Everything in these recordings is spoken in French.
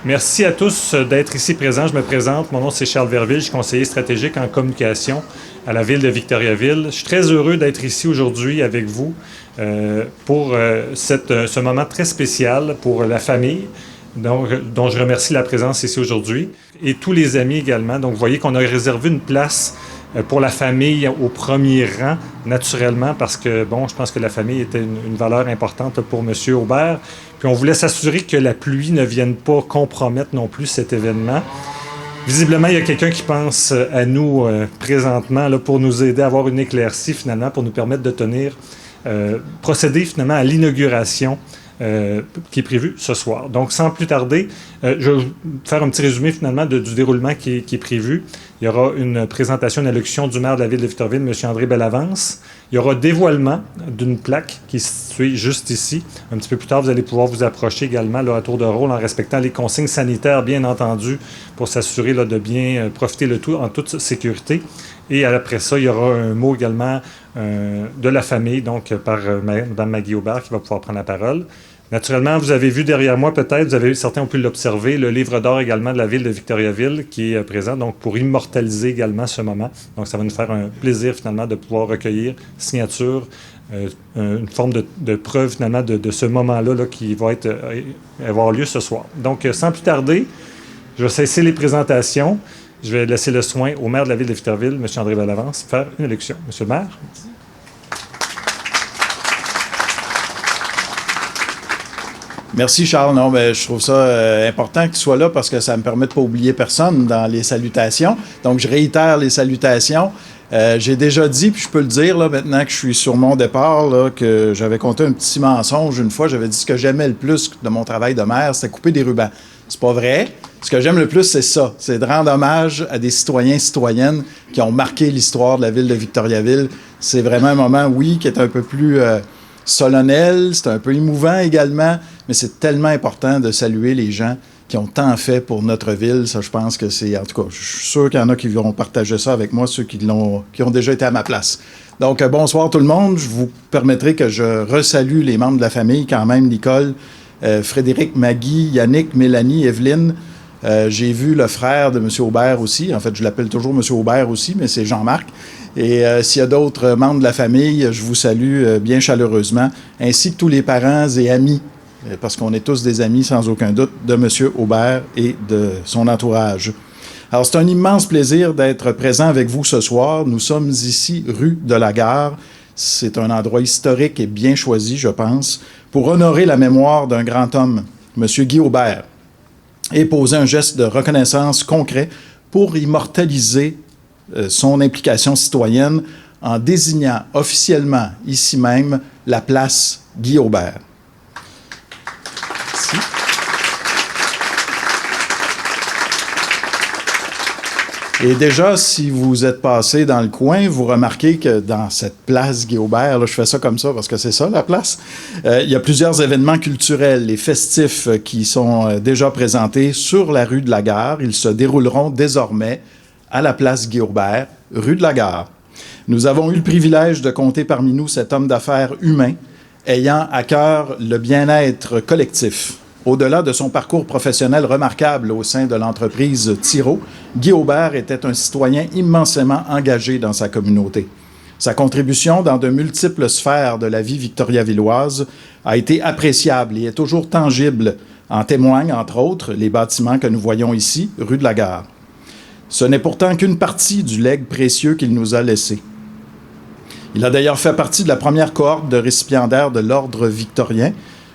Merci à tous d'être ici présents. Je me présente. Mon nom, c'est Charles Verville. Je suis conseiller stratégique en communication à la ville de Victoriaville. Je suis très heureux d'être ici aujourd'hui avec vous pour ce moment très spécial pour la famille, dont je remercie la présence ici aujourd'hui, et tous les amis également. Donc, vous voyez qu'on a réservé une place pour la famille au premier rang, naturellement, parce que, bon, je pense que la famille était une valeur importante pour M. Aubert. Puis on voulait s'assurer que la pluie ne vienne pas compromettre non plus cet événement. Visiblement, il y a quelqu'un qui pense à nous présentement là, pour nous aider à avoir une éclaircie, finalement, pour nous permettre de procéder finalement à l'inauguration qui est prévue ce soir. Donc, sans plus tarder, je vais faire un petit résumé finalement du déroulement qui est prévu. Il y aura une présentation, une allocution du maire de la ville de Victoriaville, M. André Bellavance. Il y aura dévoilement d'une plaque qui est située juste ici. Un petit peu plus tard, vous allez pouvoir vous approcher également là, à tour de rôle en respectant les consignes sanitaires, bien entendu, pour s'assurer là, de bien profiter le tout en toute sécurité. Et après ça, il y aura un mot également de la famille, donc par Mme Maggie Aubert, qui va pouvoir prendre la parole. Naturellement, vous avez vu derrière moi peut-être, certains ont pu l'observer, le livre d'or également de la ville de Victoriaville qui est présent, donc pour immortaliser également ce moment. Donc ça va nous faire un plaisir finalement de pouvoir recueillir signature, une forme de preuve finalement de ce moment-là là, qui va avoir lieu ce soir. Donc sans plus tarder, je vais cesser les présentations. Je vais laisser le soin au maire de la ville de Victoriaville, M. André Bellavance, de faire une allocution. Monsieur le maire. Merci, Charles. Non, mais je trouve ça important que tu sois là parce que ça me permet de ne pas oublier personne dans les salutations. Donc, je réitère les salutations. J'ai déjà dit, puis je peux le dire là, maintenant que je suis sur mon départ, là, que j'avais compté un petit mensonge une fois. J'avais dit ce que j'aimais le plus de mon travail de maire, c'était couper des rubans. C'est pas vrai. Ce que j'aime le plus, c'est ça. C'est de rendre hommage à des citoyens et citoyennes qui ont marqué l'histoire de la ville de Victoriaville. C'est vraiment un moment, oui, qui est un peu plus solennel, c'est un peu émouvant également, mais c'est tellement important de saluer les gens qui ont tant fait pour notre ville. Ça, je pense que c'est... En tout cas, je suis sûr qu'il y en a qui vont partager ça avec moi, ceux qui ont déjà été à ma place. Donc, bonsoir tout le monde. Je vous permettrai que je resalue les membres de la famille quand même, Nicole, Frédéric, Maggie, Yannick, Mélanie, Evelyne. J'ai vu le frère de M. Aubert aussi. En fait, je l'appelle toujours M. Aubert aussi, mais c'est Jean-Marc. Et s'il y a d'autres membres de la famille, je vous salue bien chaleureusement, ainsi que tous les parents et amis, parce qu'on est tous des amis, sans aucun doute, de M. Aubert et de son entourage. Alors, c'est un immense plaisir d'être présent avec vous ce soir. Nous sommes ici, rue de la Gare. C'est un endroit historique et bien choisi, je pense, pour honorer la mémoire d'un grand homme, M. Guy Aubert, et poser un geste de reconnaissance concret pour immortaliser son implication citoyenne en désignant officiellement, ici même, la place Guy Aubert. Merci. Et déjà, si vous êtes passé dans le coin, vous remarquez que dans cette place Guy Aubert, là, je fais ça comme ça parce que c'est ça la place, il y a plusieurs événements culturels et festifs qui sont déjà présentés sur la rue de la Gare. Ils se dérouleront désormais à la place Guy Aubert, rue de la Gare. Nous avons eu le privilège de compter parmi nous cet homme d'affaires humain ayant à cœur le bien-être collectif. Au-delà de son parcours professionnel remarquable au sein de l'entreprise Tiro, Guy Aubert était un citoyen immensément engagé dans sa communauté. Sa contribution dans de multiples sphères de la vie victoriavilloise a été appréciable et est toujours tangible. En témoignent, entre autres, les bâtiments que nous voyons ici, rue de la Gare. Ce n'est pourtant qu'une partie du legs précieux qu'il nous a laissé. Il a d'ailleurs fait partie de la première cohorte de récipiendaires de l'Ordre victorien,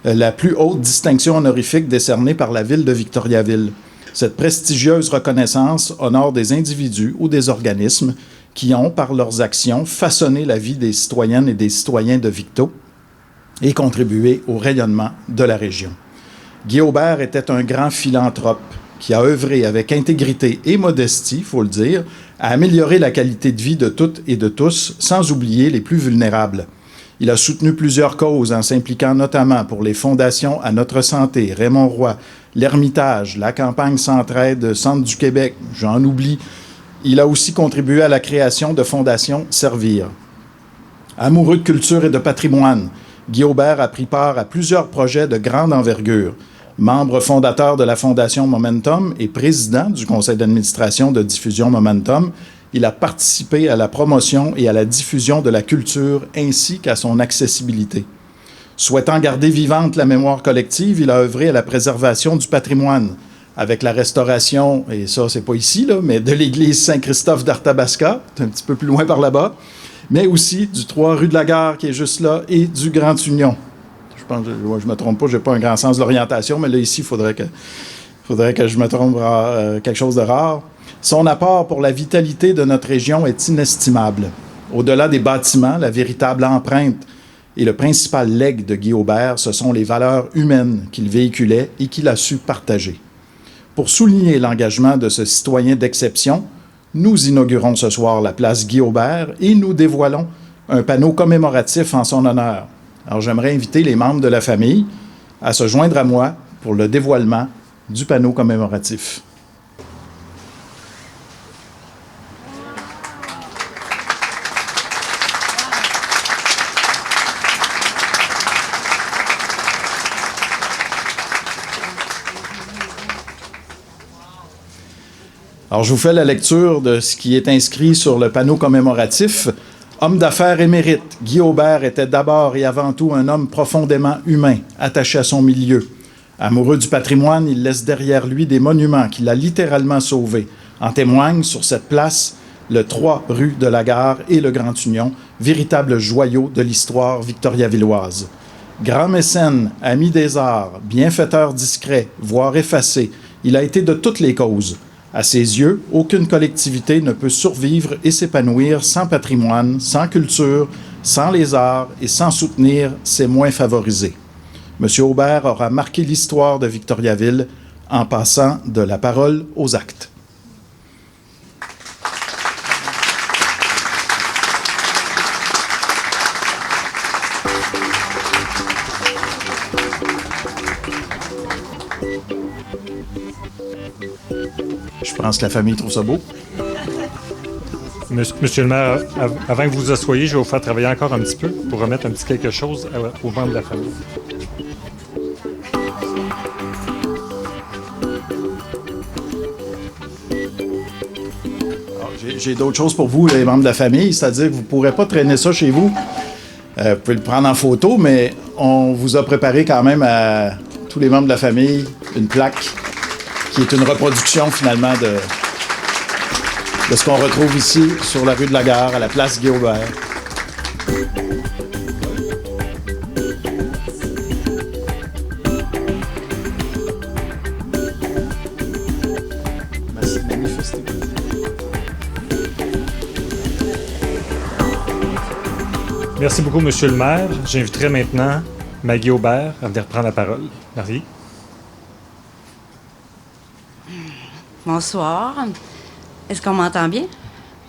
la plus haute distinction honorifique décernée par la ville de Victoriaville. Cette prestigieuse reconnaissance honore des individus ou des organismes qui ont, par leurs actions, façonné la vie des citoyennes et des citoyens de Victo et contribué au rayonnement de la région. Guy Aubert était un grand philanthrope qui a œuvré avec intégrité et modestie, il faut le dire, à améliorer la qualité de vie de toutes et de tous, sans oublier les plus vulnérables. Il a soutenu plusieurs causes en s'impliquant notamment pour les fondations à notre santé, Raymond Roy, l'Ermitage, la campagne Centraide, Centre du Québec, j'en oublie. Il a aussi contribué à la création de Fondation Servir. Amoureux de culture et de patrimoine, Guy Aubert a pris part à plusieurs projets de grande envergure. membre fondateur de la Fondation Momentum et président du conseil d'administration de Diffusion Momentum. Il a participé à la promotion et à la diffusion de la culture ainsi qu'à son accessibilité. Souhaitant garder vivante la mémoire collective, il a œuvré à la préservation du patrimoine avec la restauration, et ça c'est pas ici, là, mais de l'église Saint-Christophe d'Arthabasca, un petit peu plus loin par là-bas, mais aussi du 3 rue de la Gare qui est juste là et du Grand Union. Je pense, je me trompe pas, j'ai pas un grand sens de l'orientation, mais là ici, il faudrait que je me trompe quelque chose de rare. Son apport pour la vitalité de notre région est inestimable. Au-delà des bâtiments, la véritable empreinte et le principal legs de Guy Aubert, ce sont les valeurs humaines qu'il véhiculait et qu'il a su partager. Pour souligner l'engagement de ce citoyen d'exception, nous inaugurons ce soir la place Guy Aubert et nous dévoilons un panneau commémoratif en son honneur. Alors j'aimerais inviter les membres de la famille à se joindre à moi pour le dévoilement du panneau commémoratif. Alors, je vous fais la lecture de ce qui est inscrit sur le panneau commémoratif. Homme d'affaires émérite, Guy Aubert était d'abord et avant tout un homme profondément humain, attaché à son milieu. Amoureux du patrimoine, il laisse derrière lui des monuments qu'il a littéralement sauvés. En témoignent sur cette place le 3 rue de la Gare et le Grand Union, véritable joyau de l'histoire victoriavilloise. Grand mécène, ami des arts, bienfaiteur discret, voire effacé, il a été de toutes les causes. À ses yeux, aucune collectivité ne peut survivre et s'épanouir sans patrimoine, sans culture, sans les arts et sans soutenir ses moins favorisés. M. Aubert aura marqué l'histoire de Victoriaville en passant de la parole aux actes. Je pense que la famille trouve ça beau. Monsieur le maire, avant que vous vous assoyiez, je vais vous faire travailler encore un petit peu pour remettre un petit quelque chose aux membres de la famille. J'ai d'autres choses pour vous, les membres de la famille, c'est-à-dire que vous ne pourrez pas traîner ça chez vous. Vous pouvez le prendre en photo, mais on vous a préparé quand même à tous les membres de la famille une plaque qui est une reproduction finalement de ce qu'on retrouve ici sur la rue de la Gare, à la place Guy Aubert. Merci beaucoup, Monsieur le maire. J'inviterai maintenant Maggie Aubert à venir prendre la parole. Merci. Bonsoir. Est-ce qu'on m'entend bien?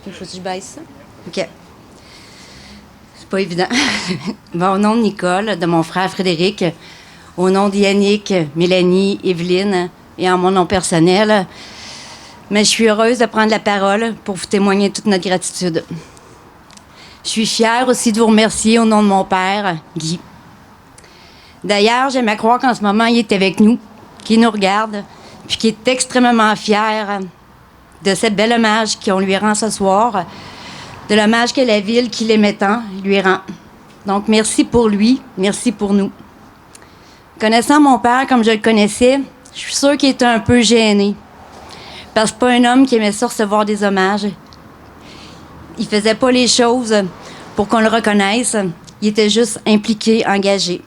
Il faut que je baisse ça? OK. C'est pas évident. Bon, au nom de Nicole, de mon frère Frédéric, au nom d'Yannick, Mélanie, Evelyne et en mon nom personnel, mais je suis heureuse de prendre la parole pour vous témoigner toute notre gratitude. Je suis fière aussi de vous remercier au nom de mon père, Guy. D'ailleurs, j'aime à croire qu'en ce moment, il est avec nous, qu'il nous regarde, puis qu'il est extrêmement fier de cette bel hommage qu'on lui rend ce soir, de l'hommage que la ville qui l'aimait tant lui rend. Donc, merci pour lui, merci pour nous. Connaissant mon père comme je le connaissais, je suis sûre qu'il était un peu gêné, parce que c'est pas un homme qui aimait ça recevoir des hommages. Il faisait pas les choses pour qu'on le reconnaisse, il était juste impliqué, engagé.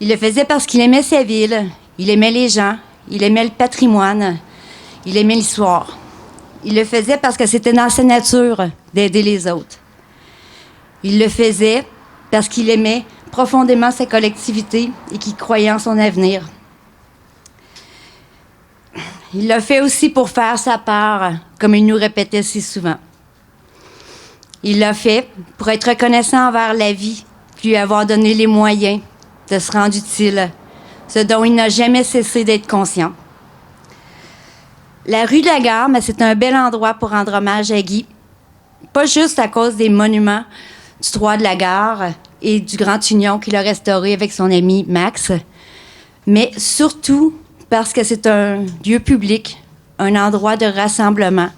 Il le faisait parce qu'il aimait sa ville, il aimait les gens, il aimait le patrimoine, il aimait l'histoire. Il le faisait parce que c'était dans sa nature d'aider les autres. Il le faisait parce qu'il aimait profondément sa collectivité et qu'il croyait en son avenir. Il l'a fait aussi pour faire sa part, comme il nous répétait si souvent. Il l'a fait pour être reconnaissant envers la vie, puis lui avoir donné les moyens de se rendre utile, ce dont il n'a jamais cessé d'être conscient. La rue de la Gare, mais c'est un bel endroit pour rendre hommage à Guy, pas juste à cause des monuments du 3 de la Gare et du Grand Union qu'il a restauré avec son ami Max, mais surtout parce que c'est un lieu public, un endroit de rassemblement,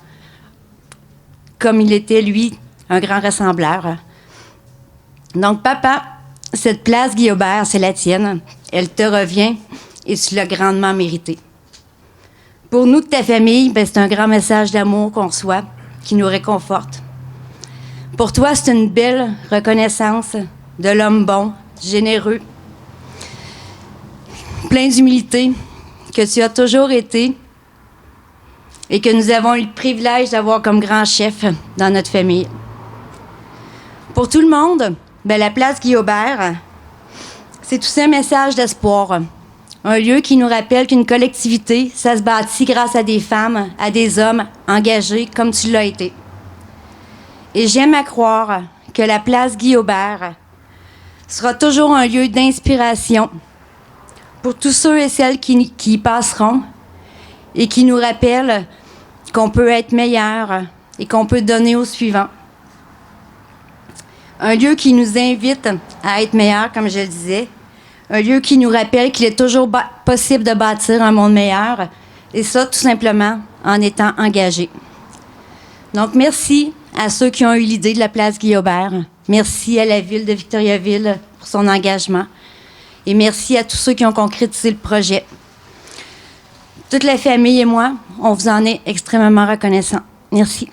comme il était, lui, un grand rassembleur. Donc, papa, cette place Guy-Aubert, c'est la tienne. Elle te revient et tu l'as grandement méritée. Pour nous, de ta famille, c'est un grand message d'amour qu'on reçoit, qui nous réconforte. Pour toi, c'est une belle reconnaissance de l'homme bon, généreux, plein d'humilité, que tu as toujours été et que nous avons eu le privilège d'avoir comme grand chef dans notre famille. Pour tout le monde, la place Guy-Aubert, c'est aussi un message d'espoir. Un lieu qui nous rappelle qu'une collectivité, ça se bâtit grâce à des femmes, à des hommes engagés comme tu l'as été. Et j'aime à croire que la place Guy-Aubert sera toujours un lieu d'inspiration pour tous ceux et celles qui y passeront et qui nous rappellent qu'on peut être meilleur et qu'on peut donner au suivant. Un lieu qui nous invite à être meilleur, comme je le disais. Un lieu qui nous rappelle qu'il est toujours possible de bâtir un monde meilleur. Et ça, tout simplement, en étant engagé. Donc, merci à ceux qui ont eu l'idée de la place Guy-Aubert. Merci à la ville de Victoriaville pour son engagement. Et merci à tous ceux qui ont concrétisé le projet. Toute la famille et moi, on vous en est extrêmement reconnaissants. Merci.